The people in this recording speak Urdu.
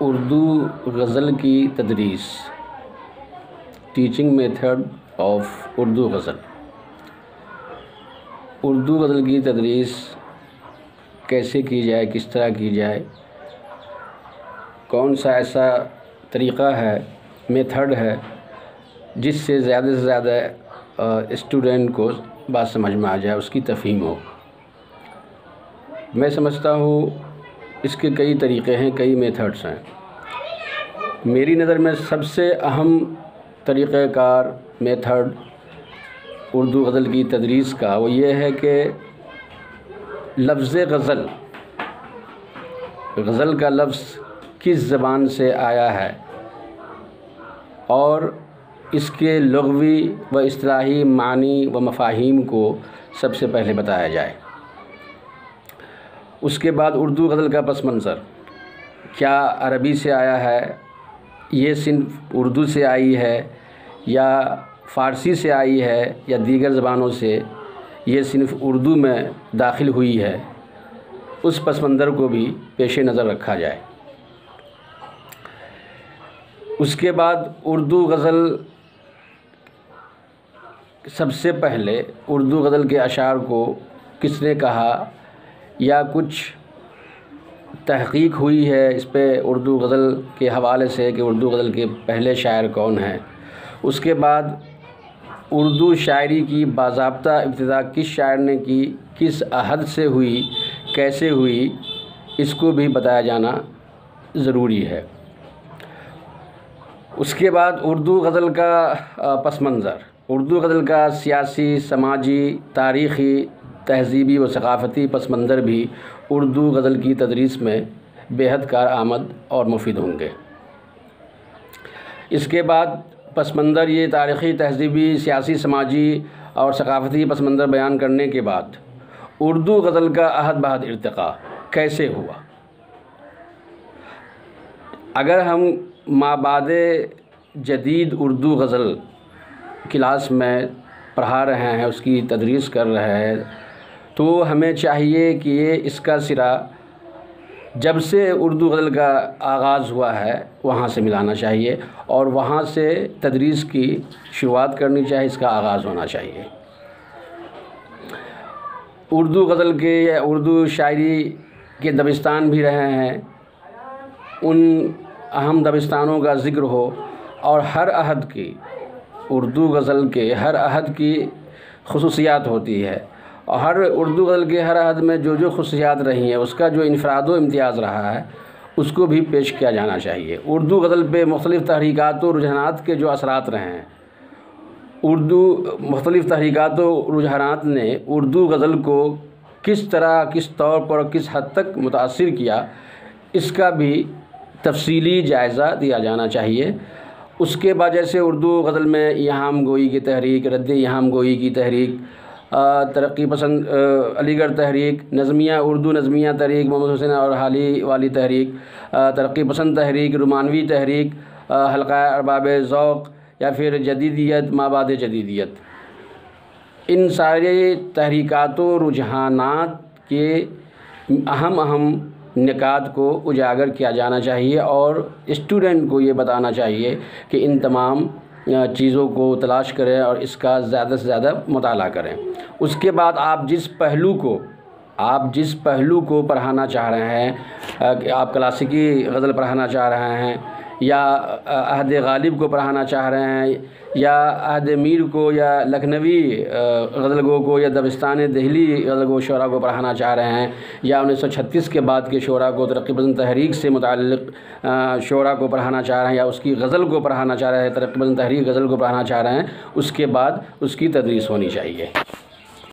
اردو غزل کی تدریس، ٹیچنگ میتھڈ آف اردو غزل۔ اردو غزل کی تدریس کیسے کی جائے، کس طرح کی جائے، کون سا ایسا طریقہ ہے، میتھڈ ہے جس سے زیادہ اسٹوڈنٹ کو بات سمجھ میں آ جائے، اس کی تفہیم ہو۔ میں سمجھتا ہوں اس کے کئی طریقے ہیں، کئی میتھڈس ہیں۔ میری نظر میں سب سے اہم طریقہ کار، میتھڈ اردو غزل کی تدریس کا وہ یہ ہے کہ لفظ غزل کا لفظ کس زبان سے آیا ہے اور اس کے لغوی و اصطلاحی معنی و مفاہیم کو سب سے پہلے بتایا جائے۔ اس کے بعد اردو غزل کا پس منظر، کیا عربی سے آیا ہے، یہ صنف اردو سے آئی ہے یا فارسی سے آئی ہے یا دیگر زبانوں سے یہ صنف اردو میں داخل ہوئی ہے، اس پس منظر کو بھی پیش نظر رکھا جائے۔ اس کے بعد اردو غزل، سب سے پہلے اردو غزل کے اشعار کو کس نے کہا یا کچھ تحقیق ہوئی ہے اس پہ اردو غزل کے حوالے سے کہ اردو غزل کے پہلے شاعر کون ہیں۔ اس کے بعد اردو شاعری کی باضابطہ ابتدا کس شاعر نے کی، کس عہد سے ہوئی، کیسے ہوئی، اس کو بھی بتایا جانا ضروری ہے۔ اس کے بعد اردو غزل کا پس منظر، اردو غزل کا سیاسی، سماجی، تاریخی، تہذیبی و ثقافتی پس منظر بھی اردو غزل کی تدریس میں بے حد کارآمد اور مفید ہوں گے۔ اس کے بعد پس منظر، یہ تاریخی، تہذیبی، سیاسی، سماجی اور ثقافتی پس منظر بیان کرنے کے بعد اردو غزل کا عہد بعد ارتقاء کیسے ہوا۔ اگر ہم مابعد جدید اردو غزل کلاس میں پڑھا رہے ہیں، اس کی تدریس کر رہے ہیں، تو ہمیں چاہیے کہ اس کا سرا جب سے اردو غزل کا آغاز ہوا ہے وہاں سے ملانا چاہیے اور وہاں سے تدریس کی شروعات کرنی چاہیے، اس کا آغاز ہونا چاہیے۔ اردو غزل کے یا اردو شاعری کے دبستان بھی رہے ہیں، ان اہم دبستانوں کا ذکر ہو اور ہر عہد کی، اردو غزل کے ہر عہد کی خصوصیات ہوتی ہے اور ہر اردو غزل کے ہر عہد میں جو خصوصیات رہی ہیں، اس کا جو انفراد و امتیاز رہا ہے، اس کو بھی پیش کیا جانا چاہیے۔ اردو غزل پہ مختلف تحریکات و رجحانات کے جو اثرات رہے ہیں، مختلف تحریکات و رجحانات نے اردو غزل کو کس طرح، کس طور پر، کس حد تک متاثر کیا، اس کا بھی تفصیلی جائزہ دیا جانا چاہیے۔ اس کے بعد جیسے اردو غزل میں ایہام گوئی کی تحریک، رد ایہام گوئی کی تحریک، ترقی پسند علی گڑھ تحریک، نظمیہ اردو نظمیہ تحریک، محمد حسین اور حالی والی تحریک، ترقی پسند تحریک، رومانوی تحریک، حلقہ ارباب ذوق یا پھر جدیدیت، مابعد جدیدیت، ان سارے تحریکات و رجحانات کے اہم نکات کو اجاگر کیا جانا چاہیے اور اسٹوڈنٹ کو یہ بتانا چاہیے کہ ان تمام چیزوں کو تلاش کریں اور اس کا زیادہ سے زیادہ مطالعہ کریں۔ اس کے بعد آپ جس پہلو کو پڑھانا چاہ رہے ہیں، کہ آپ کلاسیکی غزل پڑھانا چاہ رہے ہیں یا عہد غالب کو پڑھانا چاہ رہے ہیں یا عہد میر کو یا لکھنوی غزل گو کو یا دبستان دہلی غزل گو شعراء کو پڑھانا چاہ رہے ہیں یا 1936 کے بعد کے شعراء کو، ترقی پسند تحریک سے متعلق شعراء کو پڑھانا چاہ رہے ہیں یا اس کی غزل کو پڑھانا چاہ رہے ہیں، ترقی پسند تحریک غزل کو پڑھانا چاہ رہے ہیں، اس کے بعد اس کی تدریس ہونی چاہیے۔